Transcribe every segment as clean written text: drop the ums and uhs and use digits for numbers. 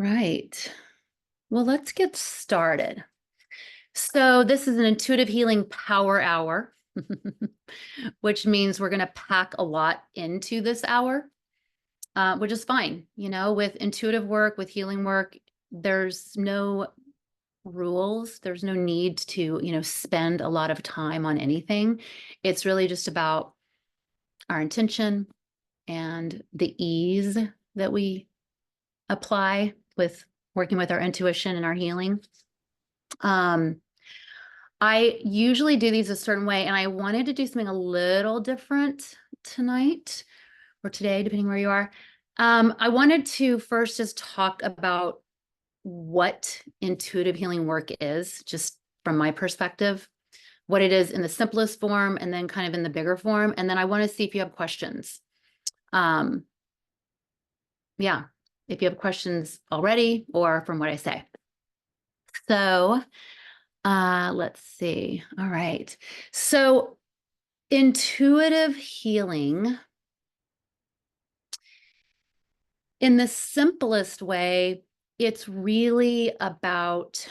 right. Well, let's get started. So this is an intuitive healing power hour, which means we're going to pack a lot into this hour, which is fine. You know, with intuitive work, with healing work, there's no rules. There's no need to, spend a lot of time on anything. It's really just about our intention and the ease that we apply with working with our intuition and our healing. I usually do these a certain way, and I wanted to do something a little different tonight or today, depending where you are. I wanted to first just talk about what intuitive healing work is, just from my perspective, what it is in the simplest form, and then kind of in the bigger form. And then I want to see if you have questions. Yeah, if you have questions already or from what I say. So let's see. All right. So intuitive healing, in the simplest way, it's really about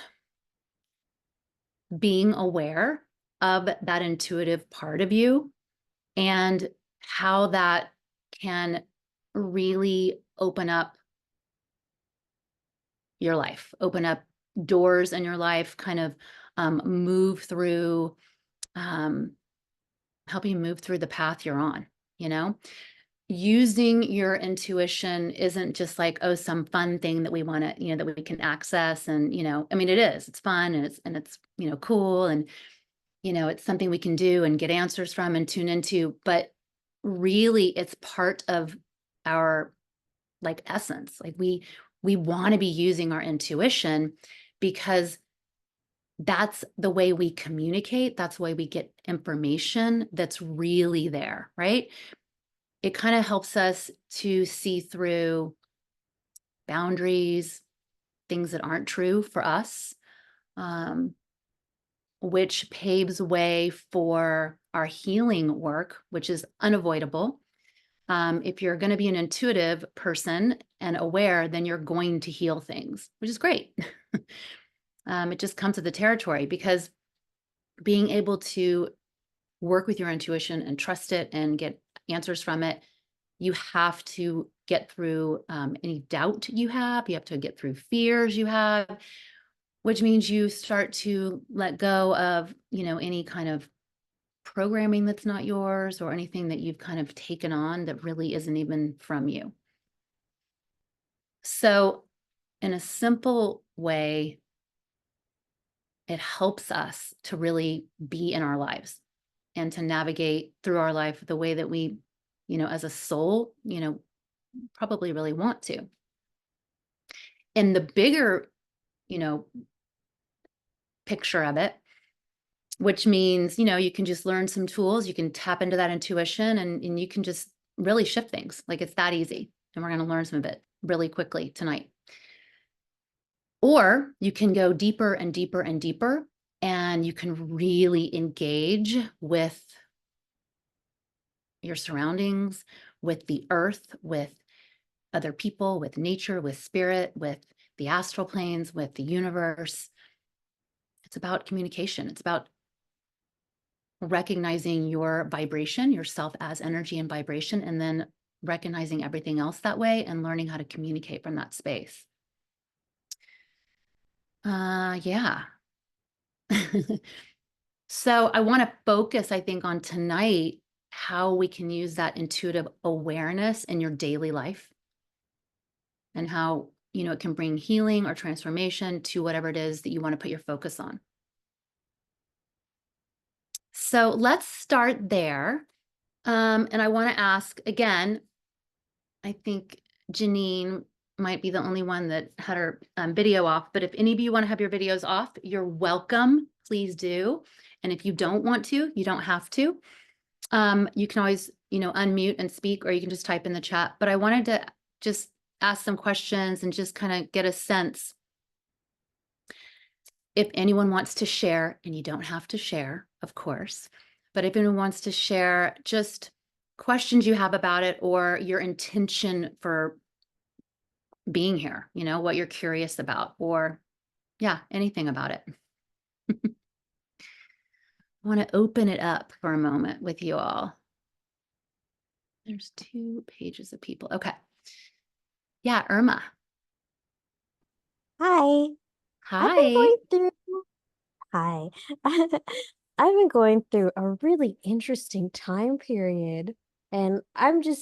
being aware of that intuitive part of you and how that can really open up your life, open up doors in your life, kind of move through, help you move through the path you're on, Using your intuition isn't just like, oh, some fun thing that we want to, that we can access. And, I mean, it is, it's fun and it's, cool. And, it's something we can do and get answers from and tune into, but really it's part of our essence. Like we want to be using our intuition because that's the way we communicate. That's the way we get information that's really there, right? It kind of helps us to see through boundaries, things that aren't true for us, which paves way for our healing work, which is unavoidable. If you're going to be an intuitive person and aware, then you're going to heal things, which is great. It just comes with the territory, because being able to work with your intuition and trust it and get answers from it, you have to get through any doubt you have. You have to get through fears you have, which means you start to let go of, any kind of programming that's not yours or anything that you've kind of taken on that really isn't even from you. So in a simple way, it helps us to really be in our lives and to navigate through our life the way that we, as a soul, probably really want to. And the bigger, picture of it, which means, you can just learn some tools, you can tap into that intuition and you can just really shift things. Like it's that easy. And we're going to learn some of it really quickly tonight. Or you can go deeper and deeper and deeper, and you can really engage with your surroundings, with the earth, with other people, with nature, with spirit, with the astral planes, with the universe. It's about communication. It's about recognizing your vibration, yourself as energy and vibration, and then recognizing everything else that way and learning how to communicate from that space. Yeah. So I want to focus, I think, on tonight, how we can use that intuitive awareness in your daily life and how, it can bring healing or transformation to whatever it is that you want to put your focus on. So let's start there. And I want to ask again, I think Janine might be the only one that had her video off, but if any of you want to have your videos off, you're welcome. Please do. And if you don't want to, you don't have to. You can always, unmute and speak, or you can just type in the chat. But I wanted to just ask some questions and just kind of get a sense. If anyone wants to share, and you don't have to share, of course, but if anyone wants to share just questions you have about it or your intention for being here, what you're curious about, or yeah, anything about it. I want to open it up for a moment with you all. There's 2 pages of people. Okay. Yeah, Irma. Hi. I've been Hi. going through, hi. I've been going through a really interesting time period, and I don't know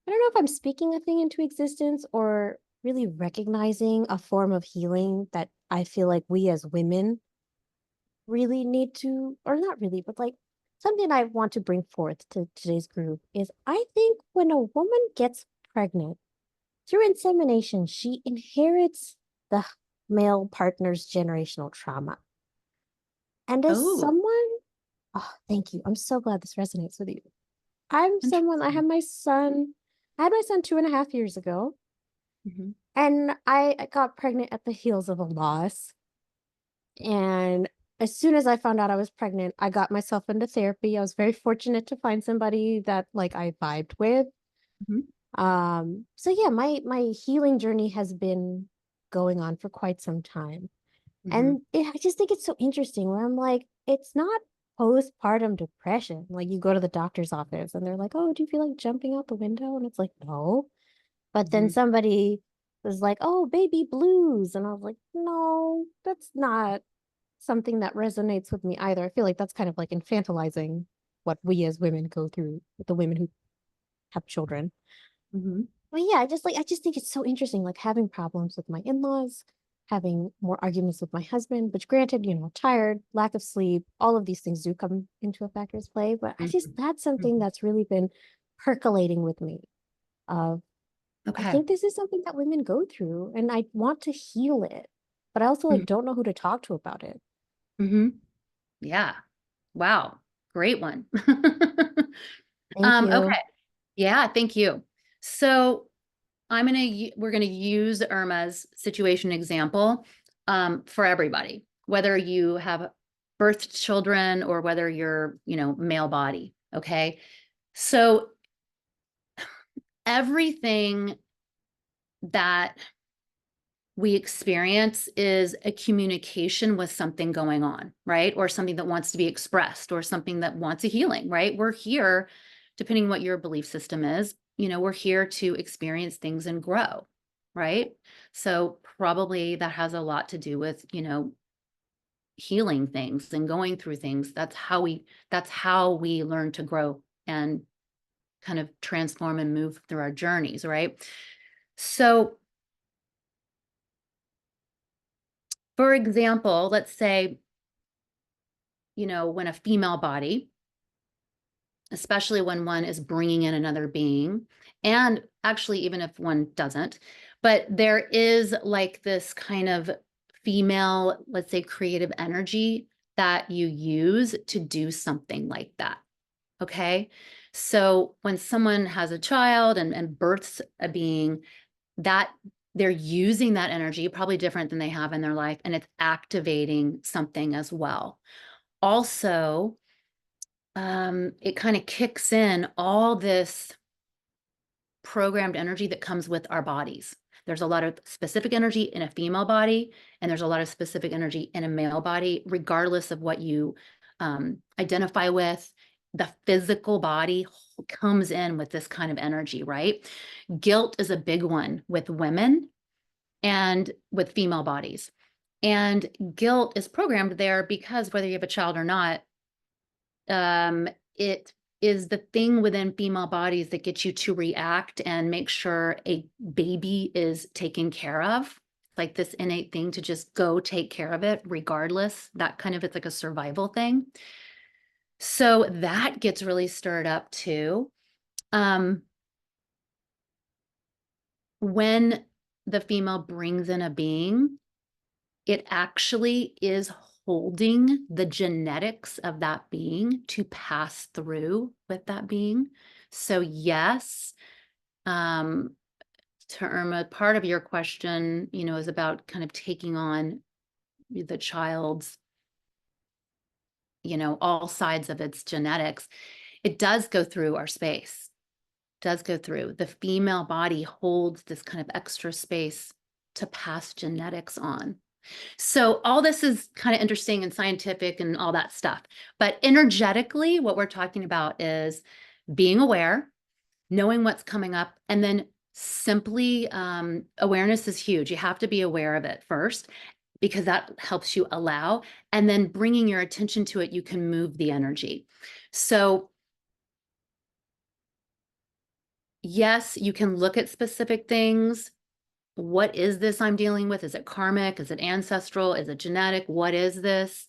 if I'm speaking a thing into existence or really recognizing a form of healing that I feel like we as women really need to, or not really, but like something I want to bring forth to today's group is I think when a woman gets pregnant, through insemination, she inherits the male partner's generational trauma. And as Oh, someone, oh, thank you. I'm so glad this resonates with you. I interesting. had my son, I had my son 2.5 years ago, Mhm. and I got pregnant at the heels of a loss. And as soon as I found out I was pregnant, I got myself into therapy. I was very fortunate to find somebody that like I vibed with. Mhm. So yeah, my healing journey has been going on for quite some time. Mhm. I just think it's so interesting where I'm like, it's not postpartum depression. Like you go to the doctor's office and they're like, "Oh, do you feel like jumping out the window?" And it's like, "No." But then Mhm. somebody was like, "Oh, baby blues." And I was like, "No, that's not something that resonates with me either." I feel like that's kind of like infantilizing what we as women go through with the women who have children. Mhm. But yeah, I just think it's so interesting, like having problems with my in-laws, having more arguments with my husband, which granted, tired, lack of sleep, all of these things do come into a factor's play. But Mhm. that's something Mhm. that's really been percolating with me. Of I Okay. think this is something that women go through, and I want to heal it, but I also like Mhm. don't know who to talk to about it. Mhm. Yeah. Wow. Great one. Thank Okay. you. Yeah, thank you. So we're gonna use Irma's situation example for everybody, whether you have birthed children or whether you're, male body. Okay. So everything that we experience is a communication with something going on, right? Or something that wants to be expressed or something that wants a healing, right? We're here, depending what your belief system is, we're here to experience things and grow, right? So probably that has a lot to do with, healing things and going through things. That's how we learn to grow and kind of transform and move through our journeys, right? So for example, let's say, when a female body, especially when one is bringing in another being, and actually, even if one doesn't, but there is like this kind of female, let's say, creative energy that you use to do something like that. Okay. So when someone has a child and births a being, that they're using that energy probably different than they have in their life, and it's activating something as well. Also, it kind of kicks in all this programmed energy that comes with our bodies. There's a lot of specific energy in a female body, and there's a lot of specific energy in a male body, regardless of what you identify with. The physical body comes in with this kind of energy, right? Guilt is a big one with women and with female bodies. And guilt is programmed there because whether you have a child or not, it is the thing within female bodies that gets you to react and make sure a baby is taken care of. Like this innate thing to just go take care of it regardless. That kind of, it's like a survival thing. So that gets really stirred up too. Um, when the female brings in a being, it actually is holding the genetics of that being to pass through with that being. So yes, um, to Irma, part of your question, is about kind of taking on the child's, all sides of its genetics. It does go through our space. does go through. The female body holds this kind of extra space to pass genetics on. So all this is kind of interesting and scientific and all that stuff. But energetically, what we're talking about is being aware, knowing what's coming up, and then simply awareness is huge. You have to be aware of it first because that helps you allow, and then bringing your attention to it, you can move the energy. So yes, you can look at specific things. What is this I'm dealing with? Is it karmic? Is it ancestral? Is it genetic? What is this?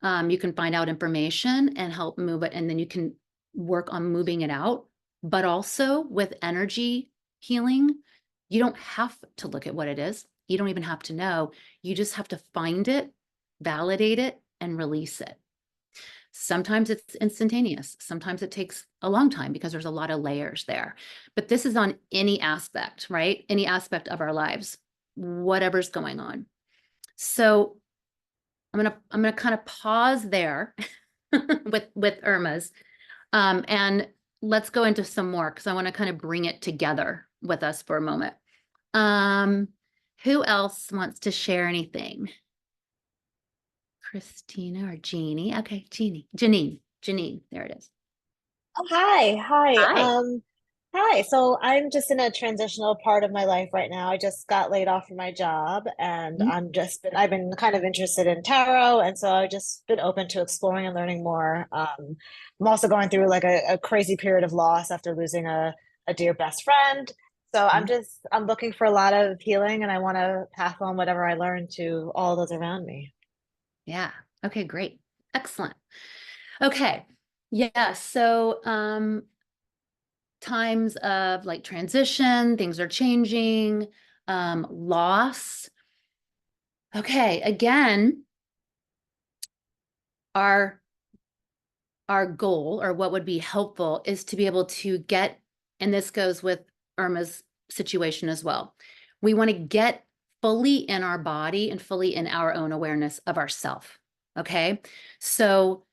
You can find out information and help move it, and then you can work on moving it out. But also with energy healing, you don't have to look at what it is. You don't even have to know. You just have to find it, validate it, and release it. Sometimes it's instantaneous. Sometimes it takes a long time because there's a lot of layers there. But this is on any aspect, right? Any aspect of our lives, whatever's going on. So I'm gonna kind of pause there with Irma's, and let's go into some more because I want to kind of bring it together with us for a moment. Who else wants to share anything? Christina or Jeannie? Okay, Janine, there it is. Oh, hi. Hi. Hi. Hi. So I'm just in a transitional part of my life right now. I just got laid off from my job and Mhm. I've been kind of interested in tarot. And so I've just been open to exploring and learning more. I'm also going through like a crazy period of loss after losing a dear best friend. So I'm looking for a lot of healing and I want to pass on whatever I learned to all those around me. Yeah. Okay, great. Excellent. Okay. Yeah. So times of like transition, things are changing, loss. Okay, again, our goal or what would be helpful is to be able to get, and this goes with Irma's situation as well. We want to get fully in our body and fully in our own awareness of ourself. Okay. So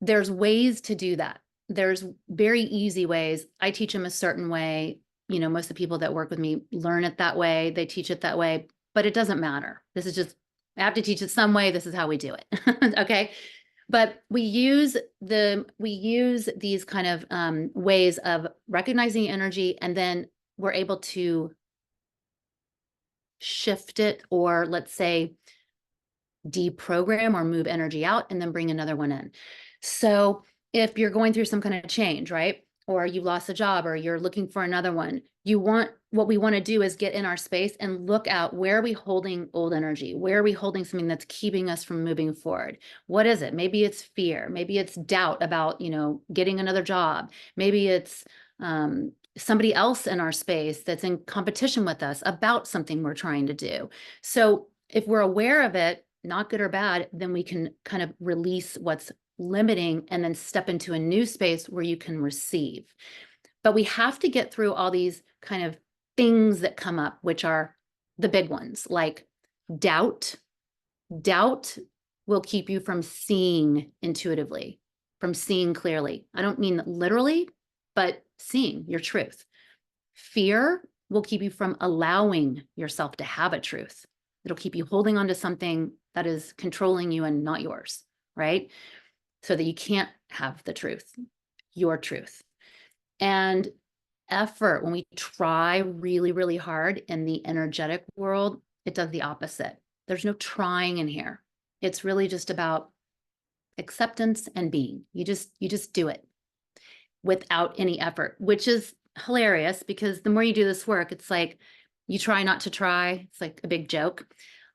there's ways to do that. There's very easy ways. I teach them a certain way. You know, most of the people that work with me learn it that way. They teach it that way, but it doesn't matter. This is just, I have to teach it some way. This is how we do it. Okay. But we use these kind of ways of recognizing energy, and then we're able to shift it, or let's say deprogram or move energy out and then bring another one in. So if you're going through some kind of change, right? Or you lost a job or you're looking for another one, what we want to do is get in our space and look at where are we holding old energy? Where are we holding something that's keeping us from moving forward? What is it? Maybe it's fear. Maybe it's doubt about, getting another job. Maybe it's somebody else in our space that's in competition with us about something we're trying to do. So if we're aware of it, not good or bad, then we can kind of release what's limiting and then step into a new space where you can receive. But we have to get through all these kind of things that come up, which are the big ones, like doubt. Doubt will keep you from seeing intuitively, from seeing clearly. I don't mean literally, but seeing your truth. Fear will keep you from allowing yourself to have a truth. It'll keep you holding on to something that is controlling you and not yours, right? So that you can't have the truth, your truth. And effort, when we try really, really hard in the energetic world, it does the opposite. There's no trying in here. It's really just about acceptance and being. You just do it without any effort, which is hilarious because the more you do this work, it's like you try not to try. It's like a big joke,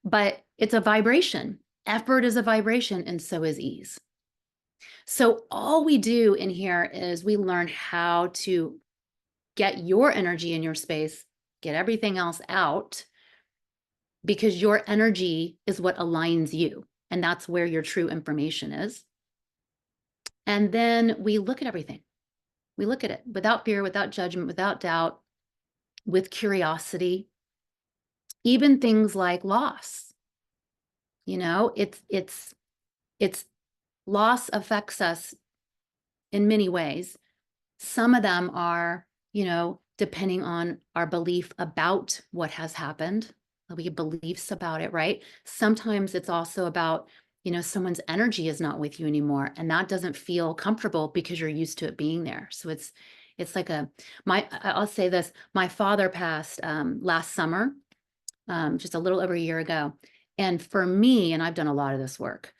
but it's a vibration. Effort is a vibration, and so is ease. So all we do in here is we learn how to get your energy in your space, get everything else out, because your energy is what aligns you. And that's where your true information is. And then we look at everything. We look at it without fear, without judgment, without doubt, with curiosity, even things like loss. It's loss affects us in many ways. Some of them are you know, depending on our belief about what has happened. We have beliefs about it, right? Sometimes it's also about, you know, someone's energy is not with you anymore, and that doesn't feel comfortable because you're used to it being there. So it's like I'll say this, my father passed last summer, just a little over a year ago. And for me, and I've done a lot of this work,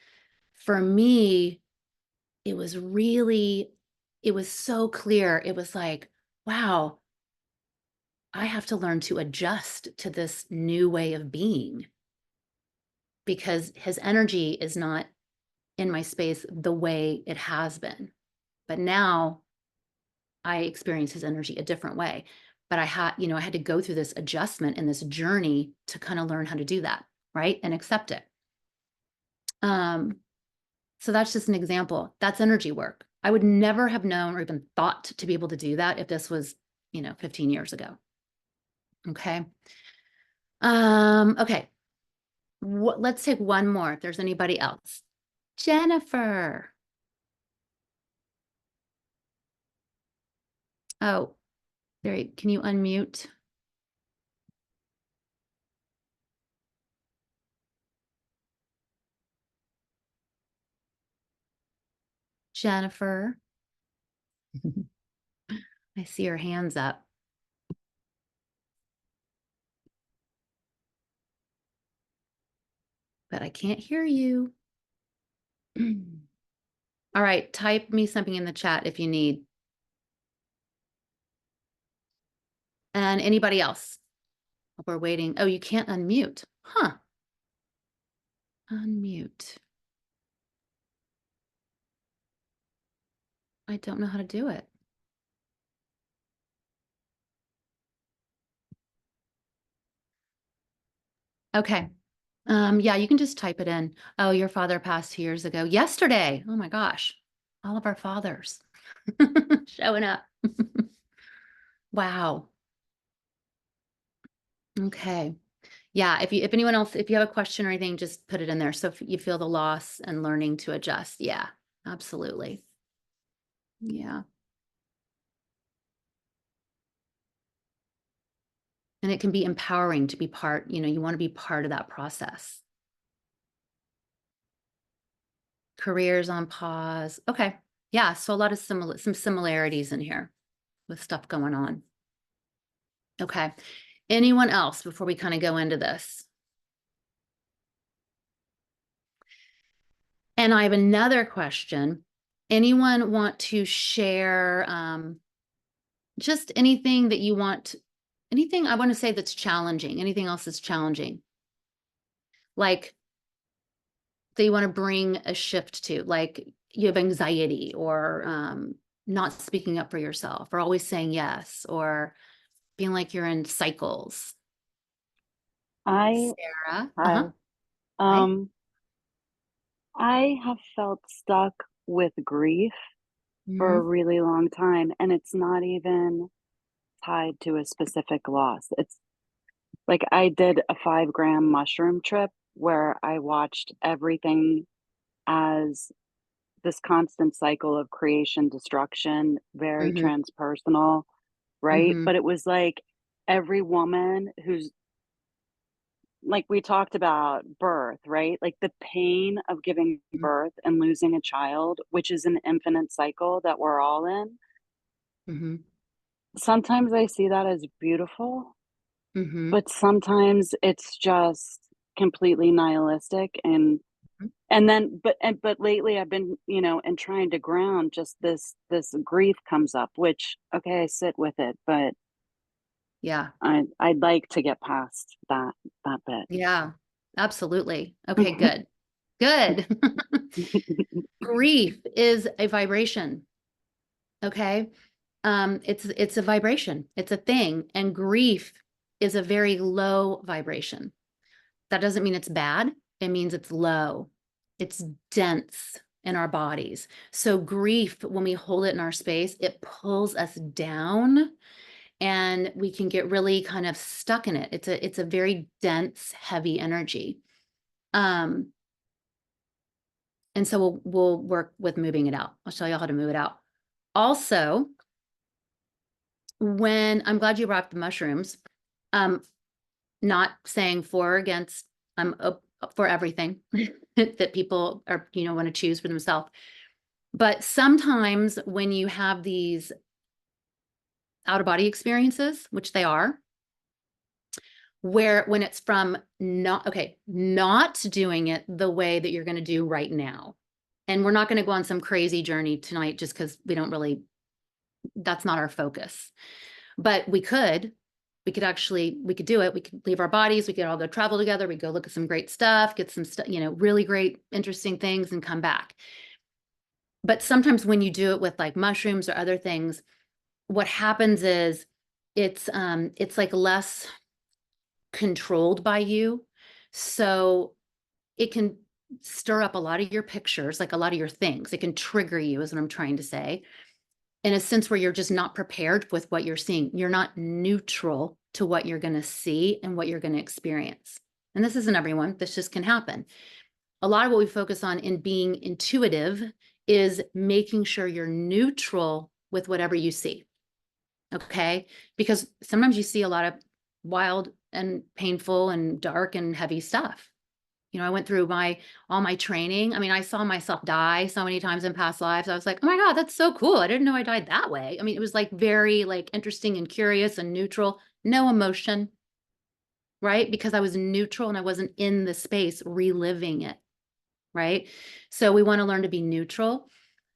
for me, it was so clear. It was like, wow, I have to learn to adjust to this new way of being because his energy is not in my space the way it has been. But now I experience his energy a different way. But I had to go through this adjustment and this journey to kind of learn how to do that, right? And accept it. So that's just an example. That's energy work. I would never have known or even thought to be able to do that if this was, 15 years ago. Okay. Okay. Let's take one more if there's anybody else. Jennifer. Oh, can you unmute? Jennifer. I see her hands up. But I can't hear you. All right, type me something in the chat if you need. And anybody else? We're waiting. Oh, you can't unmute. Huh. Unmute. I don't know how to do it. Okay. Yeah, you can just type it in. Oh, your father passed 2 years ago. Yesterday. Oh my gosh. All of our fathers showing up. Wow. Okay. Yeah, if anyone else, if you have a question or anything, just put it in there. So if you feel the loss and learning to adjust. Yeah, absolutely. Yeah. And it can be empowering to be part, you want to be part of that process. Careers on pause. Okay. Yeah, so a lot of some similarities in here with stuff going on. Okay. Anyone else before we kind of go into this? And I have another question. Anyone want to share just anything that you want, anything I want to say that's challenging, anything else that's challenging? Like that you want to bring a shift to, like you have anxiety or not speaking up for yourself or always saying yes or feeling like you're in cycles. I Sarah. Hi. Hi. I have felt stuck with grief for a Mhm. really long time, and it's not even tied to a specific loss. It's like I did a 5-gram mushroom trip where I watched everything as this constant cycle of creation, destruction, very Mhm. transpersonal, right? Mhm. But it was like every woman who's like we talked about birth, right? Like the pain of giving birth and losing a child, which is an infinite cycle that we're all in. Mhm. Sometimes I see that as beautiful, Mhm. but sometimes it's just completely nihilistic and then but lately I've been, and trying to ground just this grief comes up, which okay, I sit with it, but Yeah. I'd like to get past that Yeah. Absolutely. Okay, good. Good. Grief is a vibration. Okay. It's a vibration. It's a thing. And grief is a very low vibration. That doesn't mean it's bad. It means it's low. It's dense in our bodies. So grief, when we hold it in our space, it pulls us down and we can get really kind of stuck in it. It's a very dense, heavy energy. Um, and so we'll work with moving it out. I'll show you how to move it out. Also, when I'm glad you brought up the mushrooms, not saying for or against, I'm for everything that people are, want to choose for themselves. But sometimes when you have these out of body experiences, which they are, where when it's from not doing it the way that you're going to do right now. And we're not going to go on some crazy journey tonight just because that's not our focus. But we could do it. We could leave our bodies. We could all go travel together. We go look at some great stuff, get some stuff, really great, interesting things and come back. But sometimes when you do it with like mushrooms or other things, what happens is it's like less controlled by you. So it can stir up a lot of your pictures, like a lot of your things. It can trigger you, is what I'm trying to say, in a sense where you're just not prepared with what you're seeing. You're not neutral to what you're going to see and what you're going to experience. And this isn't everyone. This just can happen. A lot of what we focus on in being intuitive is making sure you're neutral with whatever you see. Okay? Because sometimes you see a lot of wild and painful and dark and heavy stuff. I went through all my training. I mean, I saw myself die so many times in past lives. I was like, oh my God, that's so cool. I didn't know I died that way. I mean, it was like very like interesting and curious and neutral, no emotion, right? Because I was neutral and I wasn't in the space reliving it, right? So we want to learn to be neutral.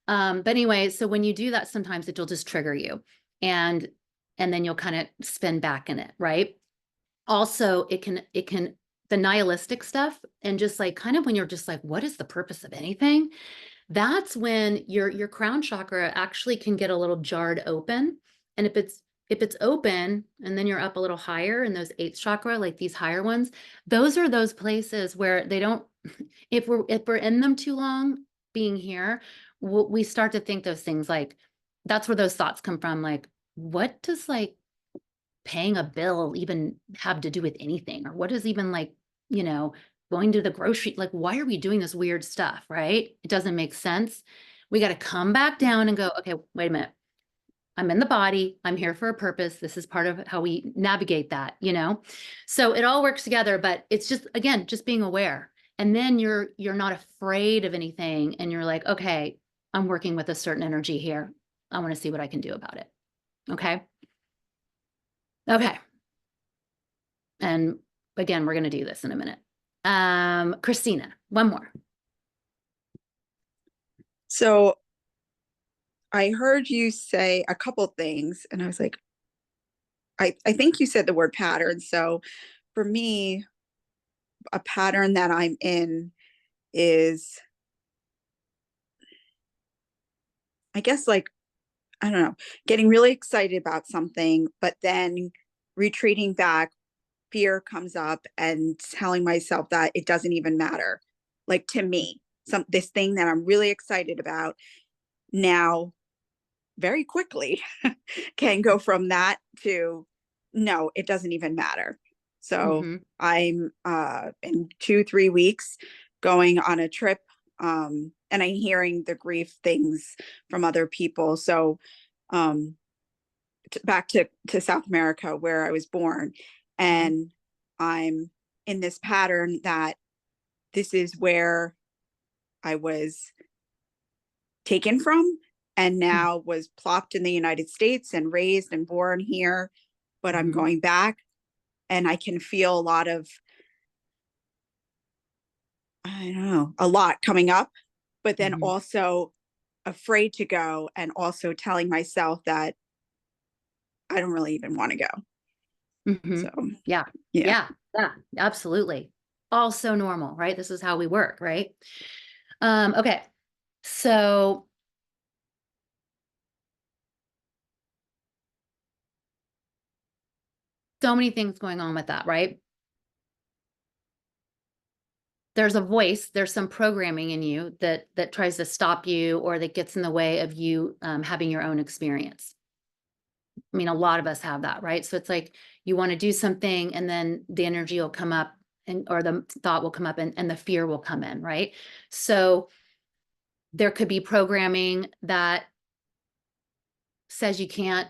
But anyway, so when you do that, sometimes it'll just trigger you and then you'll kind of spin back in it, right? Also, it can the nihilistic stuff and just like kind of when you're just like, what is the purpose of anything? That's when your crown chakra actually can get a little jarred open. And if it's open and then you're up a little higher in those eighth chakra, like these higher ones, those are those places where they don't, if we're in them too long being here, we start to think those things like, that's where those thoughts come from. Like, what does like paying a bill even have to do with anything? Or what is even like, going to the grocery, like, why are we doing this weird stuff, right? It doesn't make sense. We got to come back down and go, okay, wait a minute. I'm in the body. I'm here for a purpose. This is part of how we navigate that, So it all works together, but it's just, again, just being aware. And then you're not afraid of anything. And you're like, okay, I'm working with a certain energy here. I want to see what I can do about it. Okay. Okay. And again, we're going to do this in a minute. Christina, one more. So I heard you say a couple things and I was like, I think you said the word pattern. So for me, a pattern that I'm in is, I guess, like, I don't know, getting really excited about something, but then retreating back, fear comes up and telling myself that it doesn't even matter. Like, to me, this thing that I'm really excited about now very quickly can go from that to no, it doesn't even matter. So I'm in 2-3 weeks going on a trip, and I'm hearing the grief things from other people. So back to South America where I was born, and I'm in this pattern that this is where I was taken from and now was plopped in the United States and raised and born here, but I'm going back and I can feel a lot of, I don't know, a lot coming up, but then also afraid to go and also telling myself that I don't really even want to go. So yeah, absolutely. Also normal, right? This is how we work, right? Okay. So many things going on with that, right? There's a voice, there's some programming in you that tries to stop you or that gets in the way of you having your own experience. I mean, a lot of us have that, right? So it's like you want to do something and then the energy will come up or the thought will come up and the fear will come in, right? So there could be programming that says you can't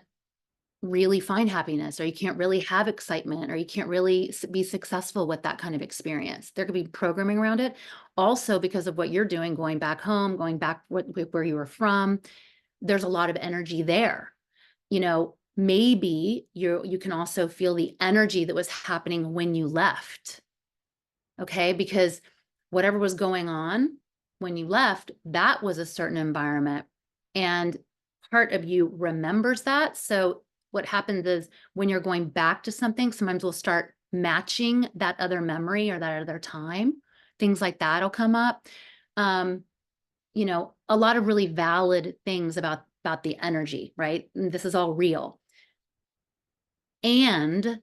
really find happiness, or you can't really have excitement, or you can't really be successful with that kind of experience. There could be programming around it. Also, because of what you're doing, going back home, going back where you were from, there's a lot of energy there. You know, maybe you can also feel the energy that was happening when you left. Okay, because whatever was going on when you left, that was a certain environment, and part of you remembers that. So what happens is when you're going back to something, sometimes we'll start matching that other memory or that other time. Things like that will come up. You know, a lot of really valid things about the energy, right? And this is all real. And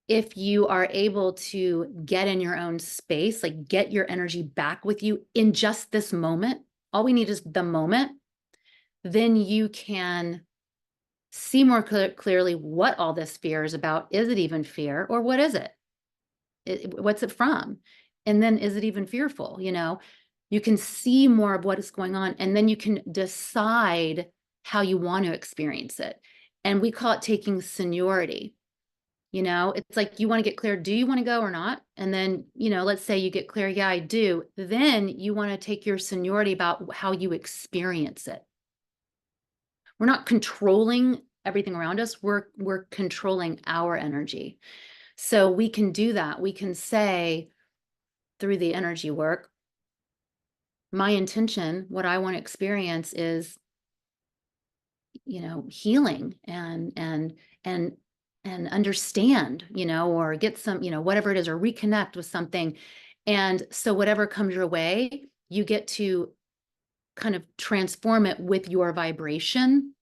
if you are able to get in your own space, like get your energy back with you in just this moment, all we need is the moment, then you can see more clearly what all this fear is about. Is it even fear, or what is it? What's it from? And then is it even fearful? You know, you can see more of what is going on, and then you can decide how you want to experience it. And we call it taking seniority. You know, it's like you want to get clear. Do you want to go or not? And then, you know, let's say you get clear. Yeah, I do. Then you want to take your seniority about how you experience it. We're not controlling everything around us. We're controlling our energy. So we can do that. We can say through the energy work, my intention, what I want to experience is, you know, healing and understand, you know, or get some, you know, whatever it is, or reconnect with something. And so whatever comes your way, you get to kind of transform it with your vibration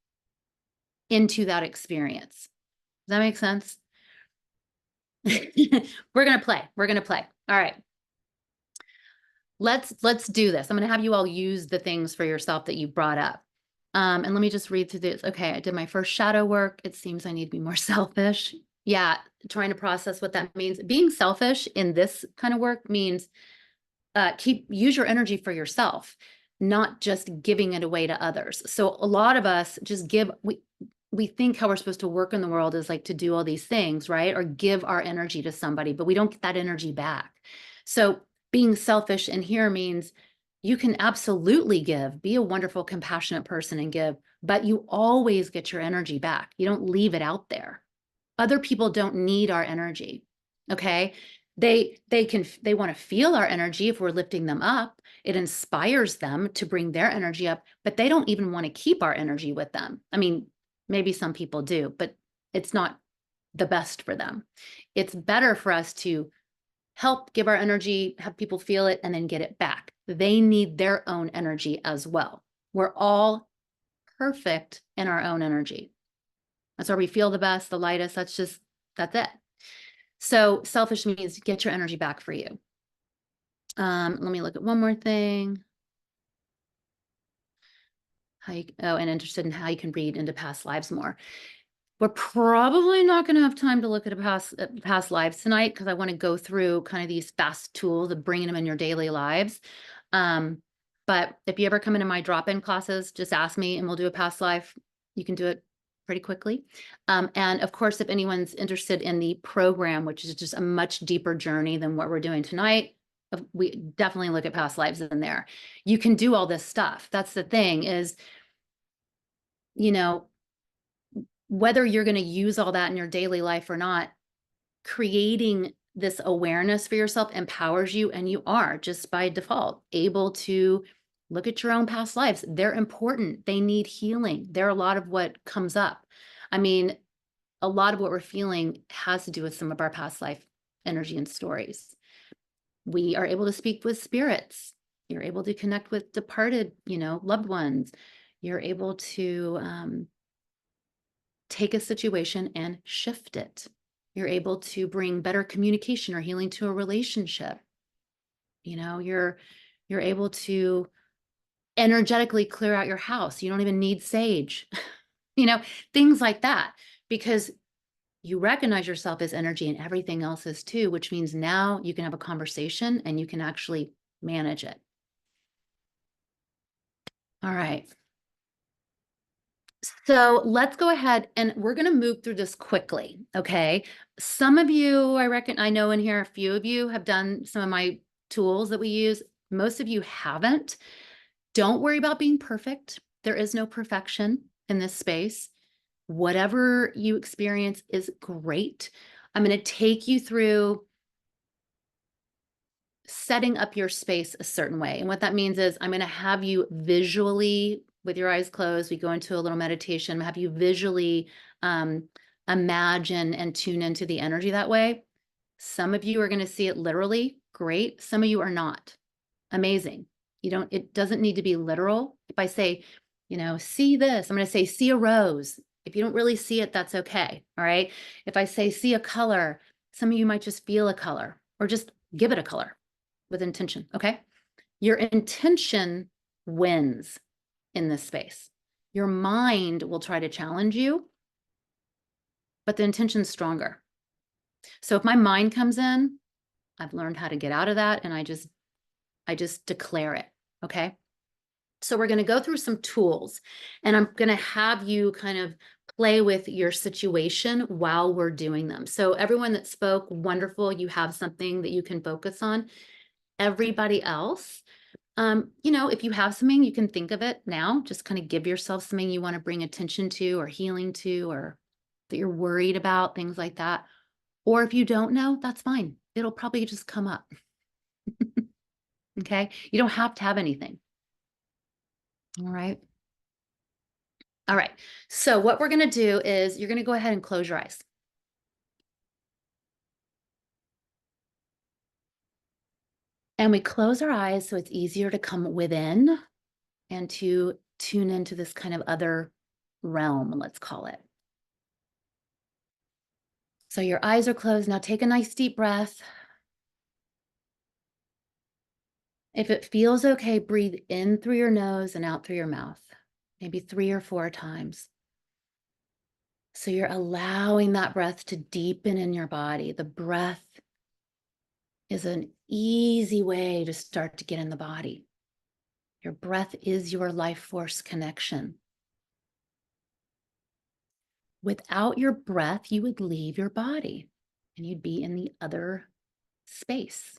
into that experience. Does that make sense? We're going to play. We're going to play. All right. Let's do this. I'm going to have you all use the things for yourself that you brought up. And let me just read through this. Okay, I did my first shadow work. It seems I need to be more selfish. Yeah, trying to process what that means. Being selfish in this kind of work means use your energy for yourself, not just giving it away to others. So a lot of us just give, we think how we're supposed to work in the world is like to do all these things, right? Or give our energy to somebody, but we don't get that energy back. So being selfish in here means you can absolutely give, be a wonderful, compassionate person and give, but you always get your energy back. You don't leave it out there. Other people don't need our energy. Okay. They want to feel our energy if we're lifting them up. It inspires them to bring their energy up, but they don't even want to keep our energy with them. I mean, maybe some people do, but it's not the best for them. It's better for us to help give our energy, have people feel it, and then get it back. They need their own energy as well. We're all perfect in our own energy. That's where we feel the best, the lightest. That's it. So selfish means get your energy back for you. Let me look at one more thing. And interested in how you can read into past lives more. We're probably not going to have time to look at past lives tonight because I want to go through kind of these fast tools of bringing them in your daily lives. But if you ever come into my drop-in classes, just ask me and we'll do a past life. You can do it pretty quickly. And of course, if anyone's interested in the program, which is just a much deeper journey than what we're doing tonight, we definitely look at past lives in there. You can do all this stuff. That's the thing is, you know, whether you're going to use all that in your daily life or not, creating this awareness for yourself empowers you, and you are just by default able to look at your own past lives. They're important. They need healing. They're a lot of what comes up. I mean, a lot of what we're feeling has to do with some of our past life energy and stories. We are able to speak with spirits. You're able to connect with departed, you know, loved ones. You're able to take a situation and shift it. You're able to bring better communication or healing to a relationship. You know, you're able to energetically clear out your house. You don't even need sage, you know, things like that, because you recognize yourself as energy and everything else is too, which means now you can have a conversation and you can actually manage it. All right. So let's go ahead and we're going to move through this quickly. Okay. Some of you, I know in here, a few of you have done some of my tools that we use. Most of you haven't. Don't worry about being perfect. There is no perfection in this space. Whatever you experience is great. I'm going to take you through setting up your space a certain way. And what that means is I'm going to have you visually, with your eyes closed, we go into a little meditation, have you visually imagine and tune into the energy that way. Some of you are going to see it literally. Great. Some of you are not. Amazing. It doesn't need to be literal. If I say, see this, I'm going to say, see a rose. If you don't really see it, that's okay. All right. If I say, see a color, some of you might just feel a color or just give it a color with intention. Okay. Your intention wins in this space. Your mind will try to challenge you, but the intention's stronger. So if my mind comes in, I've learned how to get out of that and I just declare it. Okay. So we're going to go through some tools and I'm going to have you kind of play with your situation while we're doing them. So everyone that spoke, wonderful. You have something that you can focus on. Everybody else, if you have something, you can think of it now. Just kind of give yourself something you want to bring attention to or healing to, or that you're worried about, things like that. Or if you don't know, that's fine. It'll probably just come up. Okay. You don't have to have anything. All right. All right. So what we're going to do is you're going to go ahead and close your eyes. And we close our eyes so it's easier to come within and to tune into this kind of other realm, let's call it. So your eyes are closed. Now take a nice deep breath. If it feels okay, breathe in through your nose and out through your mouth, maybe 3 or 4 times. So you're allowing that breath to deepen in your body. The breath is an easy way to start to get in the body. Your breath is your life force connection. Without your breath, you would leave your body and you'd be in the other space.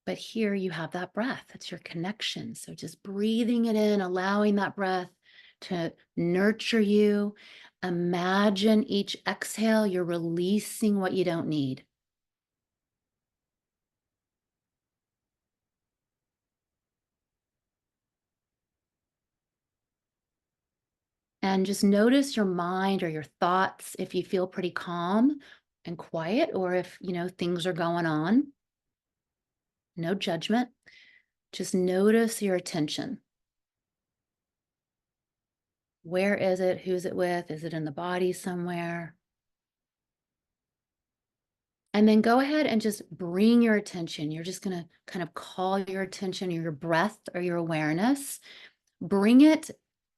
But here you have that breath. It's your connection. So just breathing it in, allowing that breath to nurture you. Imagine each exhale, you're releasing what you don't need. And just notice your mind or your thoughts if you feel pretty calm and quiet, or if, things are going on. No judgment. Just notice your attention. Where is it? Who's it with? Is it in the body somewhere? And then go ahead and just bring your attention. You're just going to kind of call your attention, your breath or your awareness. Bring it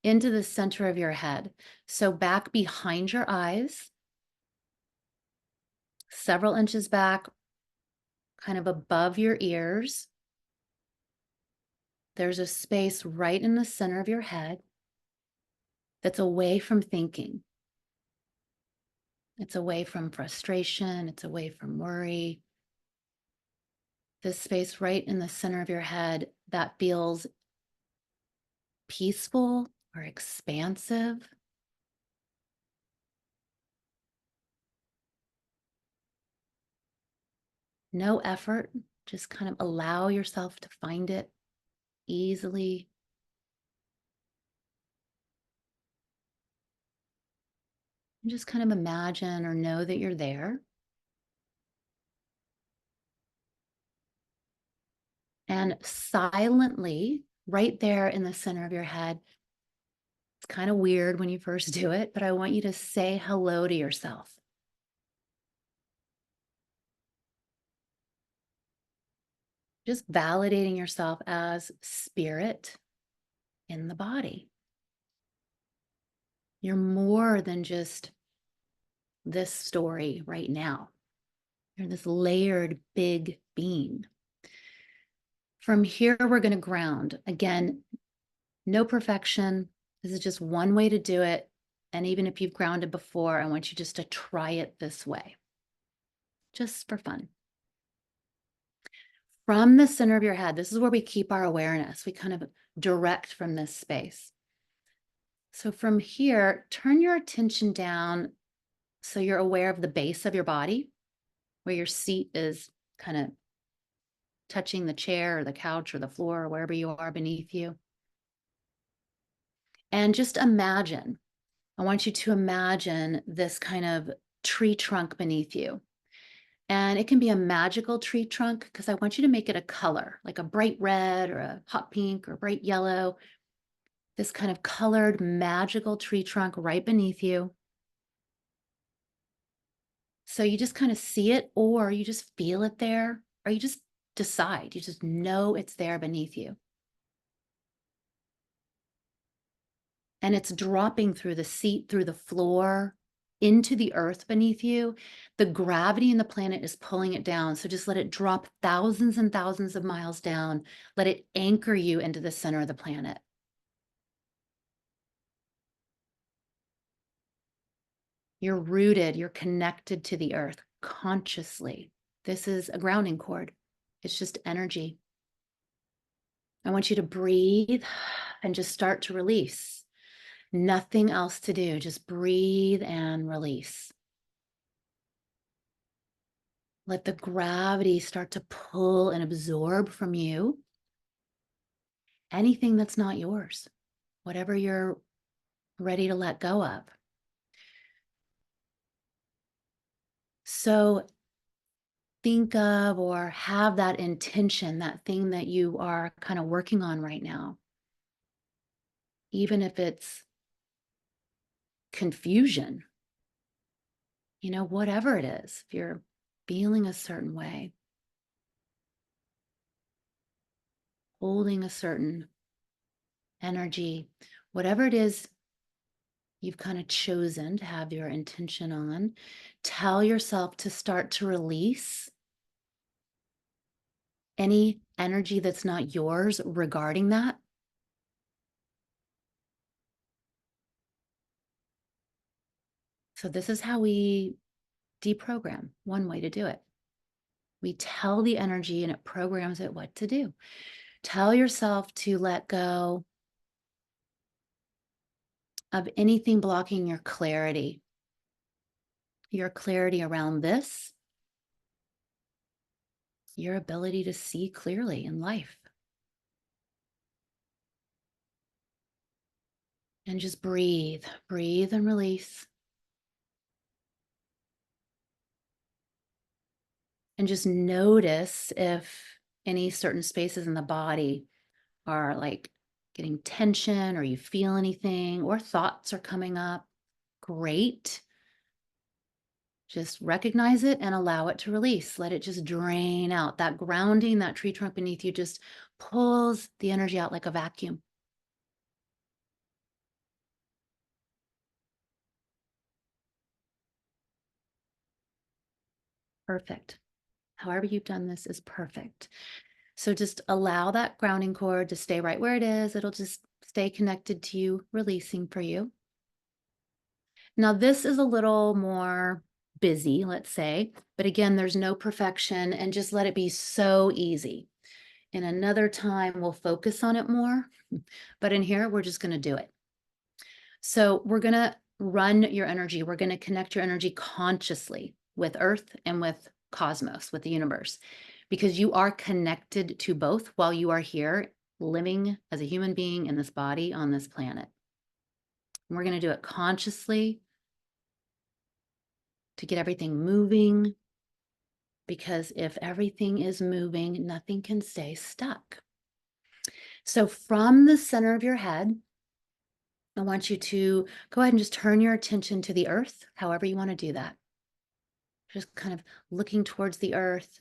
into the center of your head. So back behind your eyes, several inches back, kind of above your ears. There's a space right in the center of your head that's away from thinking. It's away from frustration. It's away from worry. This space right in the center of your head that feels peaceful or expansive. No effort, just kind of allow yourself to find it easily. And just kind of imagine or know that you're there. And silently, right there in the center of your head, it's kind of weird when you first do it, but I want you to say hello to yourself. Just validating yourself as spirit in the body. You're more than just this story right now. You're this layered big being. From here, we're going to ground. Again, no perfection, This is just one way to do it. And even if you've grounded before, I want you just to try it this way, just for fun. From the center of your head, this is where we keep our awareness. We kind of direct from this space. So from here, turn your attention down so you're aware of the base of your body, where your seat is kind of touching the chair or the couch or the floor or wherever you are beneath you. And just imagine, I want you to imagine this kind of tree trunk beneath you. And it can be a magical tree trunk because I want you to make it a color, like a bright red or a hot pink or bright yellow. This kind of colored magical tree trunk right beneath you. So you just kind of see it, or you just feel it there, or you just decide, you just know it's there beneath you. And it's dropping through the seat, through the floor, into the earth beneath you. The gravity in the planet is pulling it down. So just let it drop thousands and thousands of miles down. Let it anchor you into the center of the planet. You're rooted, you're connected to the earth consciously. This is a grounding cord. It's just energy. I want you to breathe and just start to release. Nothing else to do. Just breathe and release. Let the gravity start to pull and absorb from you anything that's not yours, whatever you're ready to let go of. So think of or have that intention, that thing that you are kind of working on right now. Even if it's confusion, whatever it is, if you're feeling a certain way, holding a certain energy, whatever it is you've kind of chosen to have your intention on, tell yourself to start to release any energy that's not yours regarding that. So this is how we deprogram, one way to do it. We tell the energy and it programs it what to do. Tell yourself to let go of anything blocking your clarity around this, your ability to see clearly in life. And just breathe and release. And just notice if any certain spaces in the body are like getting tension, or you feel anything, or thoughts are coming up. Great. Just recognize it and allow it to release. Let it just drain out. That grounding, that tree trunk beneath you just pulls the energy out like a vacuum. Perfect. However you've done this is perfect. So just allow that grounding cord to stay right where it is. It'll just stay connected to you, releasing for you. Now, this is a little more busy, let's say, but again, there's no perfection, and just let it be so easy. In another time, we'll focus on it more, but in here, we're just going to do it. So we're going to run your energy. We're going to connect your energy consciously with Earth and with cosmos, with the universe, because you are connected to both while you are here living as a human being in this body on this planet. And we're going to do it consciously to get everything moving, because if everything is moving, nothing can stay stuck. So from the center of your head, I want you to go ahead and just turn your attention to the earth, however you want to do that. Just kind of looking towards the earth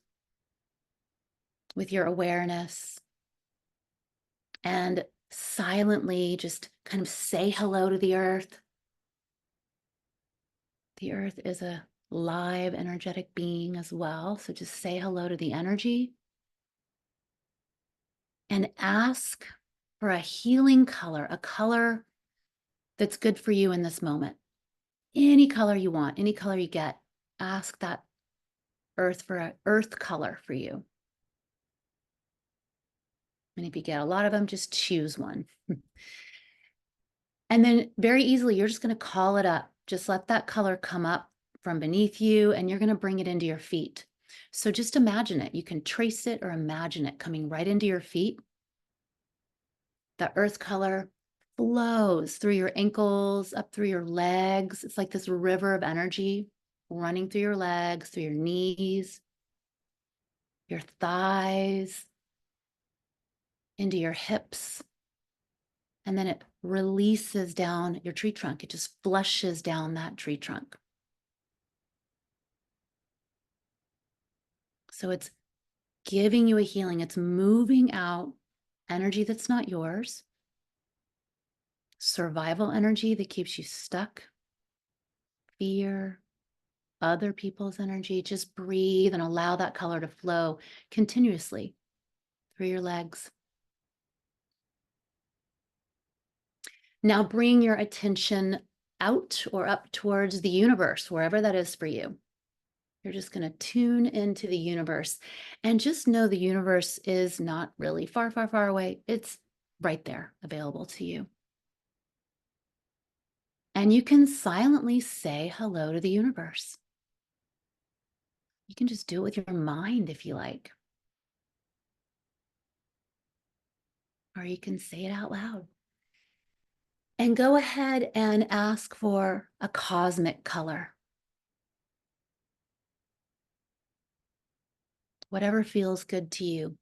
with your awareness, and silently just kind of say hello to the earth. The earth is a live, energetic being as well. So just say hello to the energy and ask for a healing color, a color that's good for you in this moment. Any color you want, any color you get, ask that earth for an earth color for you. And if you get a lot of them, just choose one. And then very easily, you're just going to call it up. Just let that color come up from beneath you, and you're going to bring it into your feet. So just imagine it. You can trace it or imagine it coming right into your feet. The earth color flows through your ankles, up through your legs. It's like this river of energy running through your legs, through your knees, your thighs, into your hips. And then it releases down your tree trunk. It just flushes down that tree trunk. So it's giving you a healing. It's moving out energy that's not yours, survival energy that keeps you stuck, fear, other people's energy. Just breathe and allow that color to flow continuously through your legs. Now bring your attention out or up towards the universe, wherever that is for you. You're just going to tune into the universe and just know the universe is not really far, far, far away. It's right there available to you. And you can silently say hello to the universe. You can just do it with your mind if you like. Or you can say it out loud. And go ahead and ask for a cosmic color. Whatever feels good to you.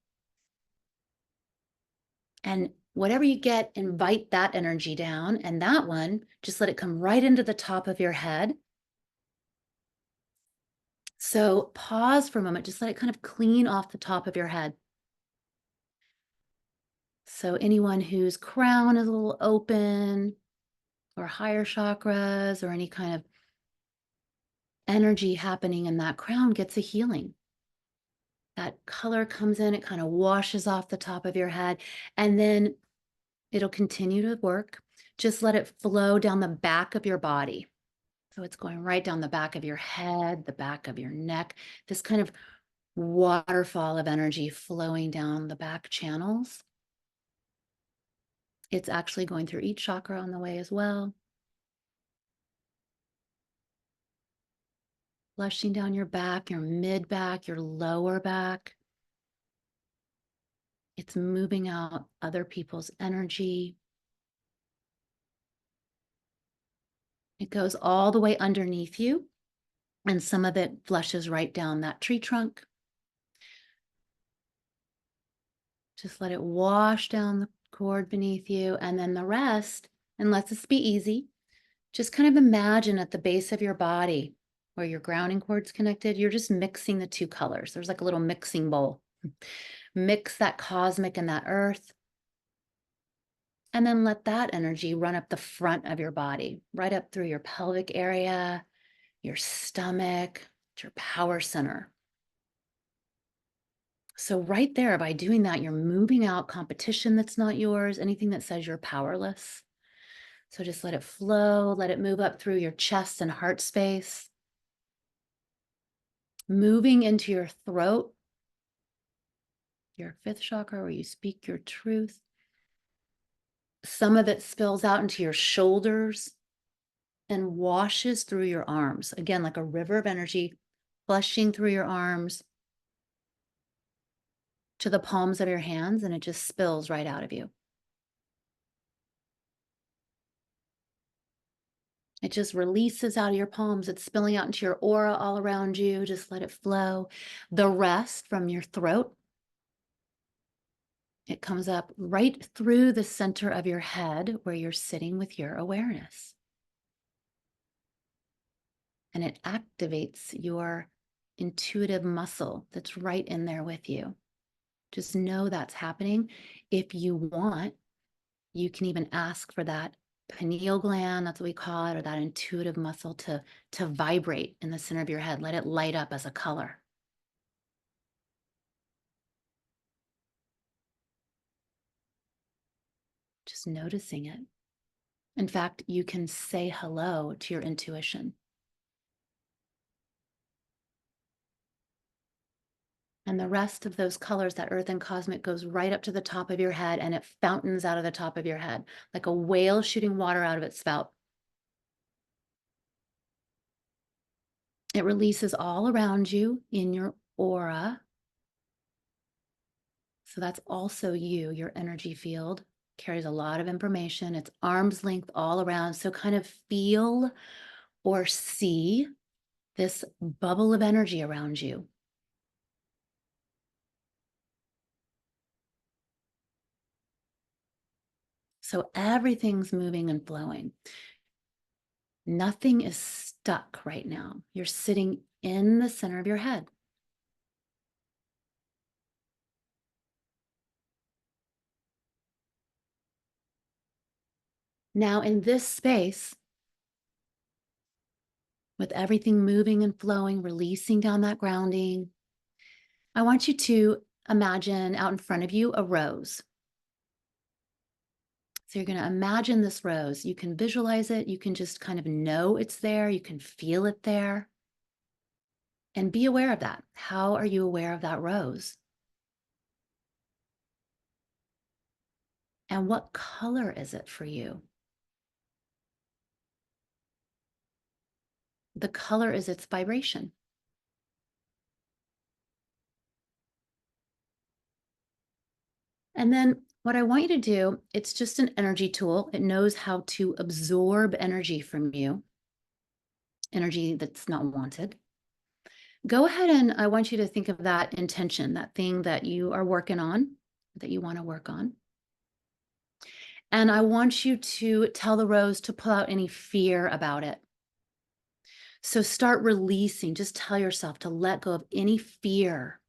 And whatever you get, invite that energy down. And that one, just let it come right into the top of your head. So pause for a moment, just let it kind of clean off the top of your head. So anyone whose crown is a little open, or higher chakras, or any kind of energy happening in that crown gets a healing. That color comes in, it kind of washes off the top of your head, and then it'll continue to work. Just let it flow down the back of your body. So it's going right down the back of your head, the back of your neck, this kind of waterfall of energy flowing down the back channels. It's actually going through each chakra on the way as well. Flushing down your back, your mid back, your lower back. It's moving out other people's energy. It goes all the way underneath you, and some of it flushes right down that tree trunk. Just let it wash down the cord beneath you, and then the rest, and let this be easy. Just kind of imagine at the base of your body where your grounding cord's connected, you're just mixing the two colors. There's like a little mixing bowl. Mix that cosmic and that earth. And then let that energy run up the front of your body, right up through your pelvic area, your stomach, your power center. So right there, by doing that, you're moving out competition that's not yours, anything that says you're powerless. So just let it flow, let it move up through your chest and heart space. Moving into your throat, your fifth chakra, where you speak your truth. Some of it spills out into your shoulders and washes through your arms. Again, like a river of energy, flushing through your arms to the palms of your hands, and it just spills right out of you. It just releases out of your palms. It's spilling out into your aura all around you. Just let it flow. The rest from your throat, it comes up right through the center of your head where you're sitting with your awareness. And it activates your intuitive muscle that's right in there with you. Just know that's happening. If you want, you can even ask for that pineal gland, that's what we call it, or that intuitive muscle to vibrate in the center of your head. Let it light up as a color. Just noticing it. In fact, you can say hello to your intuition. And the rest of those colors, that earth and cosmic, goes right up to the top of your head, and it fountains out of the top of your head like a whale shooting water out of its spout. It releases all around you in your aura. So that's also you, your energy field carries a lot of information. It's arm's length all around. So kind of feel or see this bubble of energy around you. So everything's moving and flowing. Nothing is stuck right now. You're sitting in the center of your head. Now, in this space, with everything moving and flowing, releasing down that grounding, I want you to imagine out in front of you a rose. So you're going to imagine this rose. You can visualize it. You can just kind of know it's there. You can feel it there. And be aware of that. How are you aware of that rose? And what color is it for you? The color is its vibration. And then what I want you to do, it's just an energy tool. It knows how to absorb energy from you, energy that's not wanted. Go ahead and I want you to think of that intention, that thing that you are working on, that you want to work on. And I want you to tell the rose to pull out any fear about it. So start releasing, just tell yourself to let go of any fear.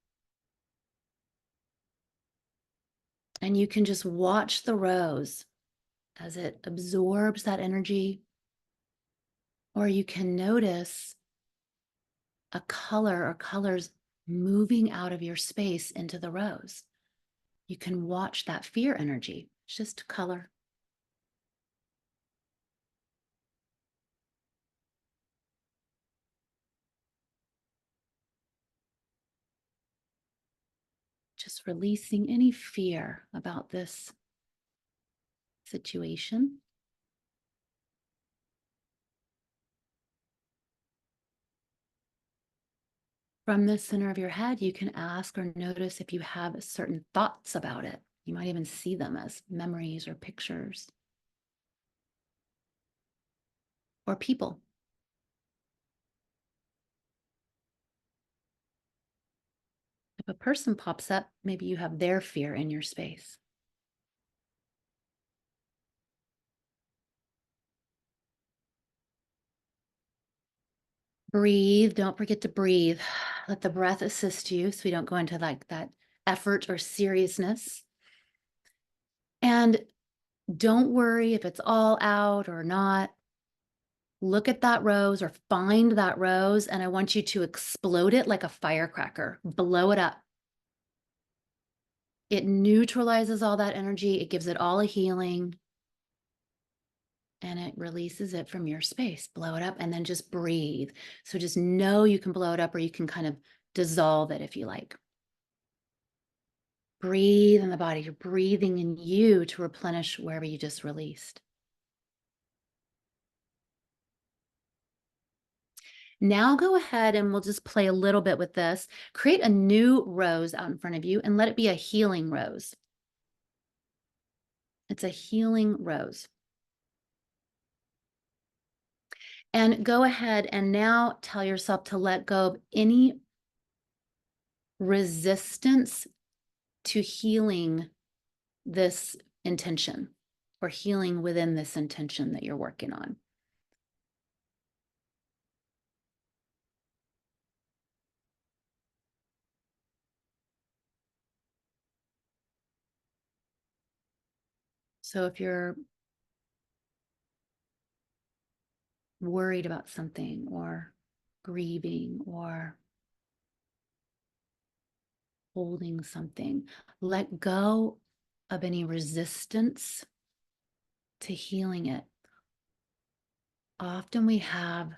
And you can just watch the rose as it absorbs that energy. Or you can notice a color or colors moving out of your space into the rose. You can watch that fear energy. It's just color. Just releasing any fear about this situation. From the center of your head, you can ask or notice if you have certain thoughts about it. You might even see them as memories or pictures or people. If a person pops up, maybe you have their fear in your space. Breathe. Don't forget to breathe. Let the breath assist you so we don't go into like that effort or seriousness. And don't worry if it's all out or not. Look at that rose or find that rose, and I want you to explode it like a firecracker. Blow it up. It neutralizes all that energy. It gives it all a healing. And it releases it from your space. Blow it up and then just breathe. So just know you can blow it up or you can kind of dissolve it if you like. Breathe in the body. You're breathing in you to replenish wherever you just released. Now go ahead and we'll just play a little bit with this. Create a new rose out in front of you and let it be a healing rose. It's a healing rose. And go ahead and now tell yourself to let go of any resistance to healing this intention or healing within this intention that you're working on. So if you're worried about something or grieving or holding something, let go of any resistance to healing it. often we have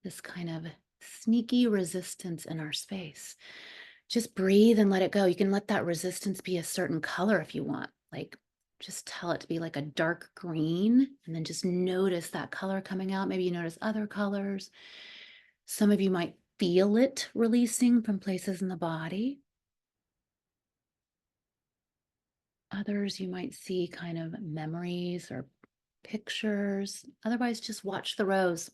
this kind of sneaky resistance in our space. Just breathe and let it go. You can let that resistance be a certain color if you want. Like, just tell it to be like a dark green, and then just notice that color coming out. Maybe you notice other colors. Some of you might feel it releasing from places in the body. Others you might see kind of memories or pictures. Otherwise, just watch the rose.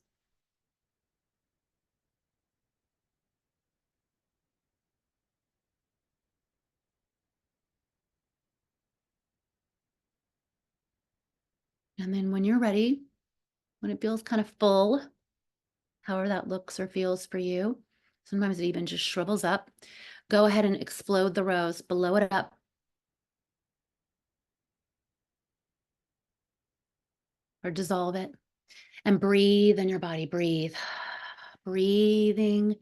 And then when you're ready, when it feels kind of full, however that looks or feels for you, sometimes it even just shrivels up, go ahead and explode the rose, blow it up. Or dissolve it. And breathe in your body, breathe. Breathing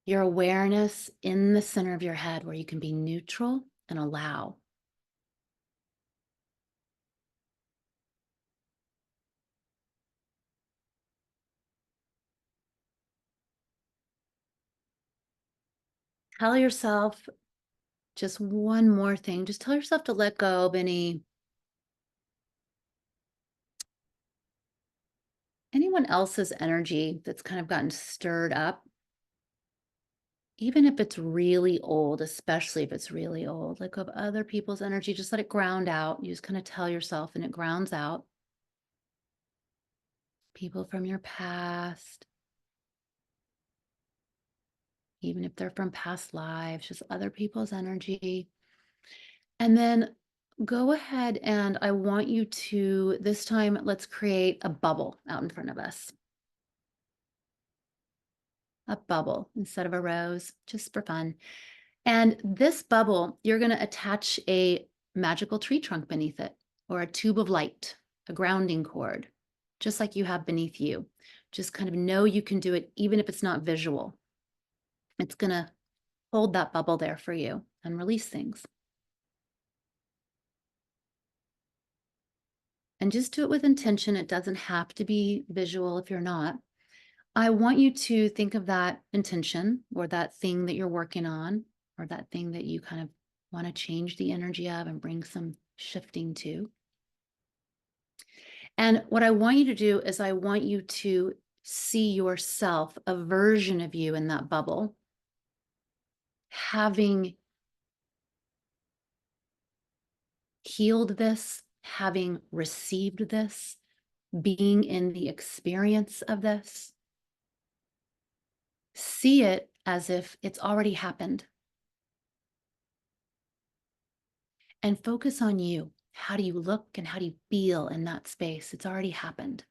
your awareness in the center of your head where you can be neutral and allow. Tell yourself just one more thing. Just tell yourself to let go of anyone else's energy that's kind of gotten stirred up. Even if it's really old, especially if it's really old, let go of other people's energy, just let it ground out. You just kind of tell yourself and it grounds out. People from your past, even if they're from past lives, just other people's energy. And then go ahead and I want you to, this time, let's create a bubble out in front of us. A bubble instead of a rose, just for fun. And this bubble, you're going to attach a magical tree trunk beneath it, or a tube of light, a grounding cord, just like you have beneath you. Just kind of know you can do it, even if it's not visual. It's going to hold that bubble there for you and release things. And just do it with intention. It doesn't have to be visual if you're not. I want you to think of that intention or that thing that you're working on, or that thing that you kind of want to change the energy of and bring some shifting to. And what I want you to do is I want you to see yourself, a version of you in that bubble, having healed this, having received this, being in the experience of this. See it as if it's already happened. And focus on you. How do you look and how do you feel in that space? It's already happened.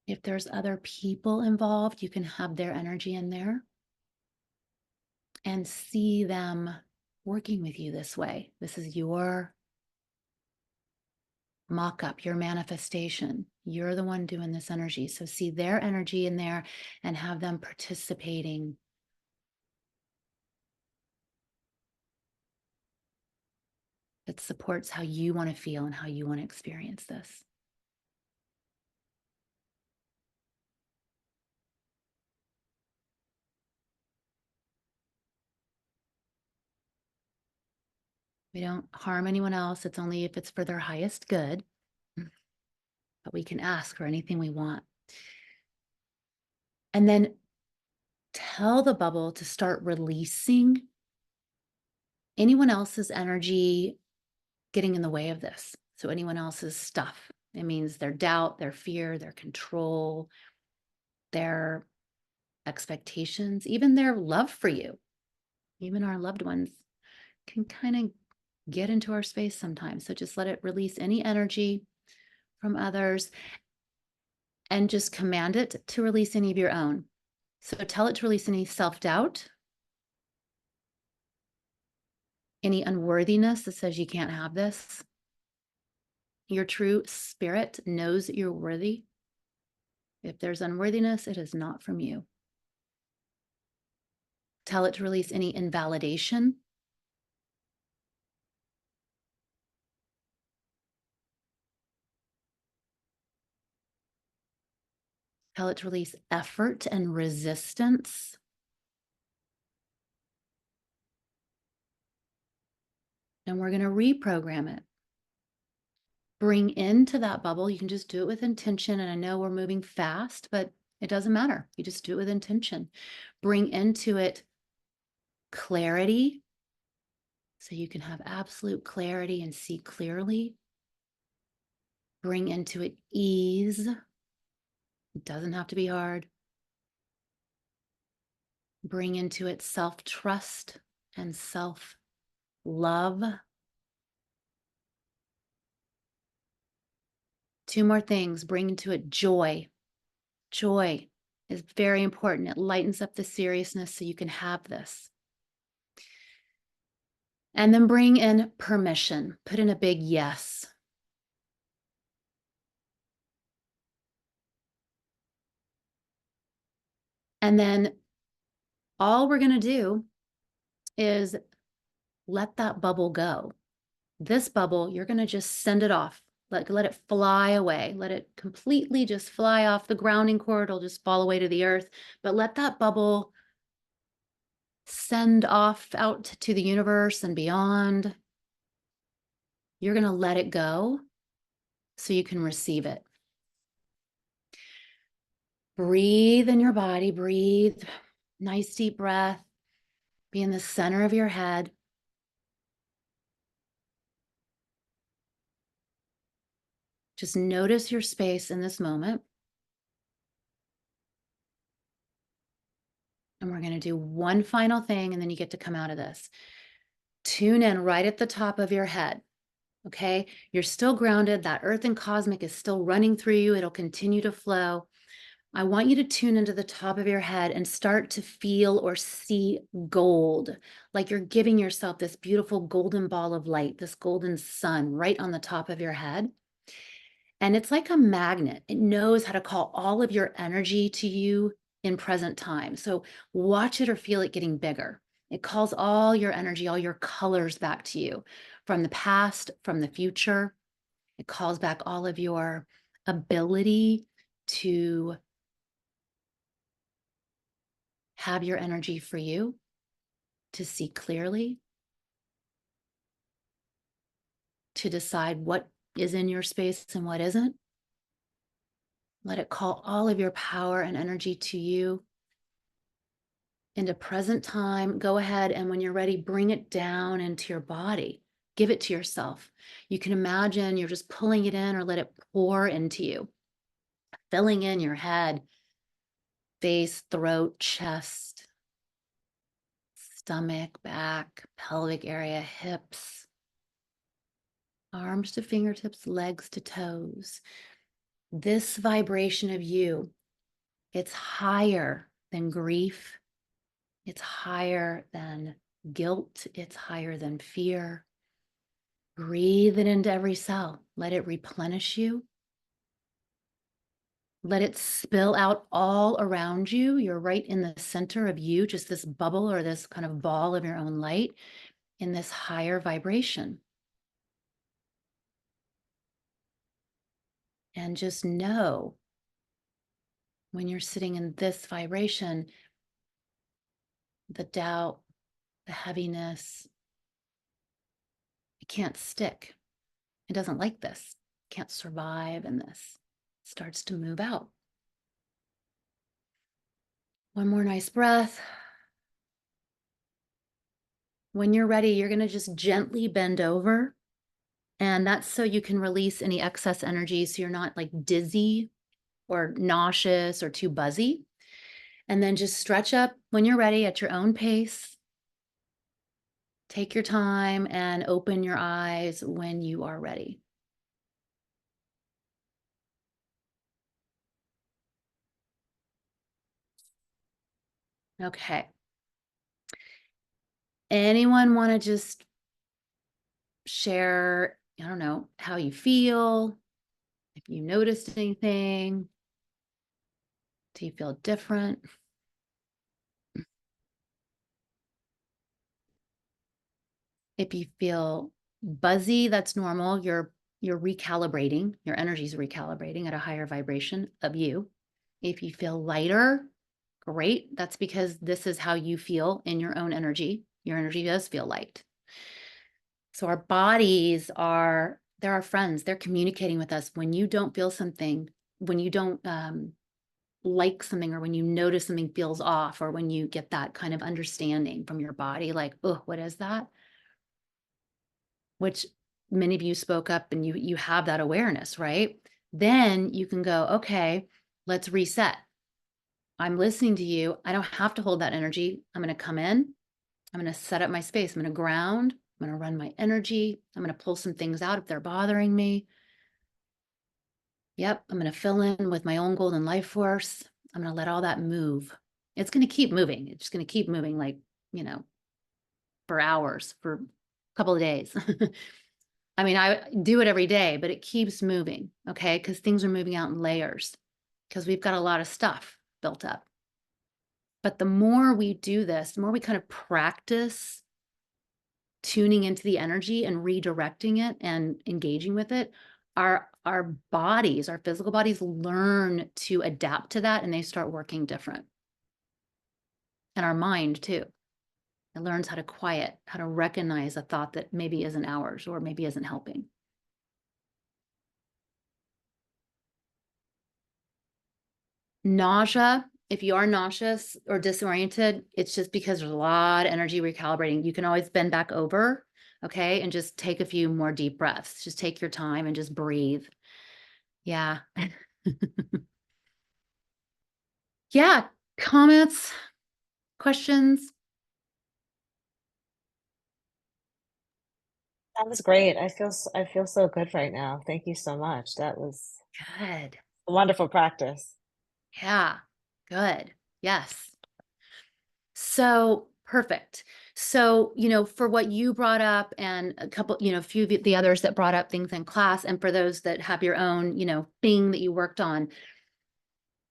If there's other people involved, you can have their energy in there and see them working with you this way. This is your mock-up, your manifestation. You're the one doing this energy. So see their energy in there and have them participating. It supports how you want to feel and how you want to experience this. We don't harm anyone else. It's only if it's for their highest good. But we can ask for anything we want. And then tell the bubble to start releasing anyone else's energy getting in the way of this. So anyone else's stuff. It means their doubt, their fear, their control, their expectations, even their love for you. Even our loved ones can kind of get into our space sometimes. So just let it release any energy from others and just command it to release any of your own. So tell it to release any self-doubt, any unworthiness that says you can't have this. Your true spirit knows that you're worthy. If there's unworthiness, it is not from you. Tell it to release any invalidation. Tell it to release effort and resistance. And we're going to reprogram it. Bring into that bubble. You can just do it with intention. And I know we're moving fast, but it doesn't matter. You just do it with intention. Bring into it clarity. So you can have absolute clarity and see clearly. Bring into it ease. It doesn't have to be hard. Bring into it self-trust and self-love. 2 more things. Bring into it joy. Joy is very important. It lightens up the seriousness so you can have this. And then bring in permission. Put in a big yes. And then all we're going to do is let that bubble go. This bubble, you're going to just send it off. Let it fly away. Let it completely just fly off the grounding cord. It'll just fall away to the earth. But let that bubble send off out to the universe and beyond. You're going to let it go so you can receive it. Breathe in your body. Breathe. Nice deep breath. Be in the center of your head. Just notice your space in this moment. And we're going to do one final thing, and then you get to come out of this. Tune in right at the top of your head. Okay? You're still grounded. That earth and cosmic is still running through you. It'll continue to flow. I want you to tune into the top of your head and start to feel or see gold, like you're giving yourself this beautiful golden ball of light, this golden sun right on the top of your head. And it's like a magnet. It knows how to call all of your energy to you in present time. So watch it or feel it getting bigger. It calls all your energy, all your colors back to you from the past, from the future. It calls back all of your ability to have your energy for you, to see clearly, to decide what is in your space and what isn't. Let it call all of your power and energy to you into present time. Go ahead, and when you're ready, bring it down into your body. Give it to yourself. You can imagine you're just pulling it in, or let it pour into you, filling in your head, face, throat, chest, stomach, back, pelvic area, hips, arms to fingertips, legs to toes. This vibration of you, it's higher than grief. It's higher than guilt. It's higher than fear. Breathe it into every cell. Let it replenish you. Let it spill out all around you. You're right in the center of you, just this bubble or this kind of ball of your own light in this higher vibration. And just know when you're sitting in this vibration, the doubt, the heaviness, it can't stick. It doesn't like this. It can't survive in this. It starts to move out. One more nice breath. When you're ready, you're going to just gently bend over. And that's so you can release any excess energy so you're not like dizzy or nauseous or too buzzy. And then just stretch up when you're ready at your own pace. Take your time and open your eyes when you are ready. Okay. Anyone want to just share, I don't know, how you feel, if you noticed anything. Do you feel different? If you feel buzzy, that's normal. You're recalibrating. Your energy's recalibrating at a higher vibration of you. If you feel lighter, great. That's because this is how you feel in your own energy. Your energy does feel light. So our bodies they're our friends. They're communicating with us when you don't feel something, when you don't like something, or when you notice something feels off, or when you get that kind of understanding from your body, like, oh, what is that? Which many of you spoke up and you have that awareness, right? Then you can go, okay, let's reset. I'm listening to you. I don't have to hold that energy. I'm going to come in. I'm going to set up my space. I'm going to ground. I'm going to run my energy. I'm going to pull some things out if they're bothering me. Yep. I'm going to fill in with my own golden life force. I'm going to let all that move. It's going to keep moving. It's just going to keep moving, like, for hours, for a couple of days. I mean, I do it every day, but it keeps moving. Okay. Because things are moving out in layers, because we've got a lot of stuff built up. But the more we do this, the more we kind of practice tuning into the energy and redirecting it and engaging with it, our bodies, our physical bodies learn to adapt to that, and they start working different. And our mind too. It learns how to quiet, how to recognize a thought that maybe isn't ours or maybe isn't helping. Nausea. If you are nauseous or disoriented, it's just because there's a lot of energy recalibrating. You can always bend back over, okay, and just take a few more deep breaths. Just take your time and just breathe. Yeah. Yeah. Comments, questions? That was great. I feel so good right now. Thank you so much. That was Good. a wonderful practice. Yeah. Good. Yes. So perfect. So, for what you brought up, and a couple, a few of the others that brought up things in class, and for those that have your own, thing that you worked on,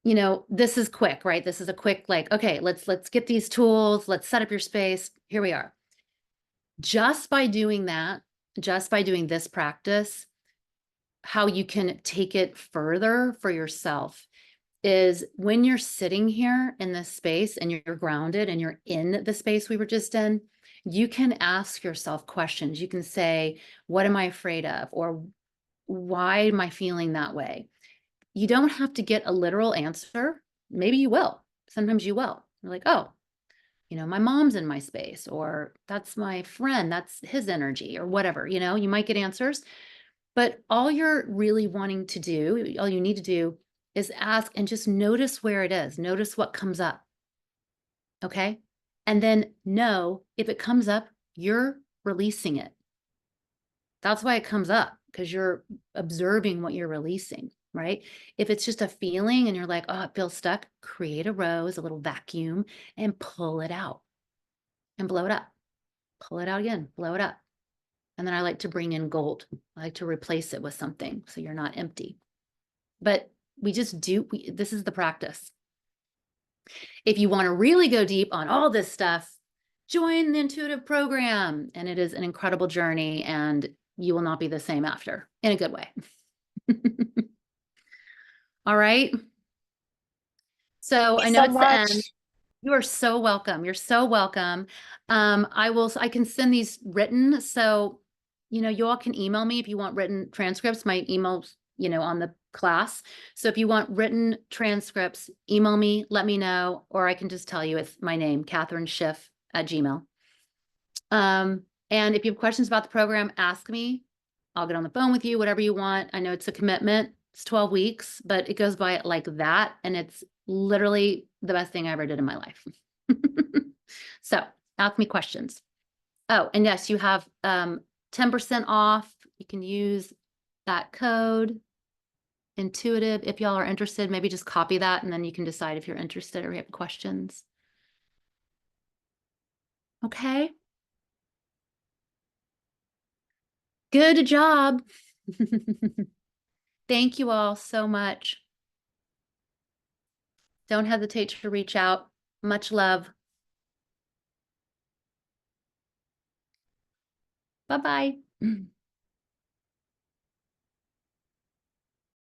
this is quick, right? This is a quick, like, okay, let's get these tools, let's set up your space. Here we are. Just by doing that, just by doing this practice, how you can take it further for yourself is when you're sitting here in this space and you're grounded and you're in the space we were just in, you can ask yourself questions. You can say, what am I afraid of? Or why am I feeling that way? You don't have to get a literal answer. Maybe you will. Sometimes you will. You're like, oh, my mom's in my space, or that's my friend, that's his energy, or whatever, you might get answers. But all you're really wanting to do, all you need to do is ask and just notice where it is. Notice what comes up. Okay. And then know if it comes up, you're releasing it. That's why it comes up, because you're observing what you're releasing, right? If it's just a feeling and you're like, oh, it feels stuck, create a rose, a little vacuum, and pull it out and blow it up. Pull it out again, blow it up. And then I like to bring in gold. I like to replace it with something so you're not empty. But we just this is the practice. If you want to really go deep on all this stuff, join the intuitive program. And it is an incredible journey, and you will not be the same after, in a good way. All right. So I Thank you know so it's the end. much. You are so welcome. You're so welcome. I can send these written. So, you all can email me if you want written transcripts. My email's, on the class. So if you want written transcripts, email me, let me know, or I can just tell you it's my name, Kathryn Schiff @gmail. And if you have questions about the program, ask me. I'll get on the phone with you, whatever you want. I know it's a commitment. It's 12 weeks, but it goes by like that. And it's literally the best thing I ever did in my life. So ask me questions. Oh, and yes, you have 10% off. You can use that code, intuitive. If y'all are interested, maybe just copy that, and then you can decide if you're interested or you have questions. Okay. Good job. Thank you all so much. Don't hesitate to reach out. Much love. Bye-bye.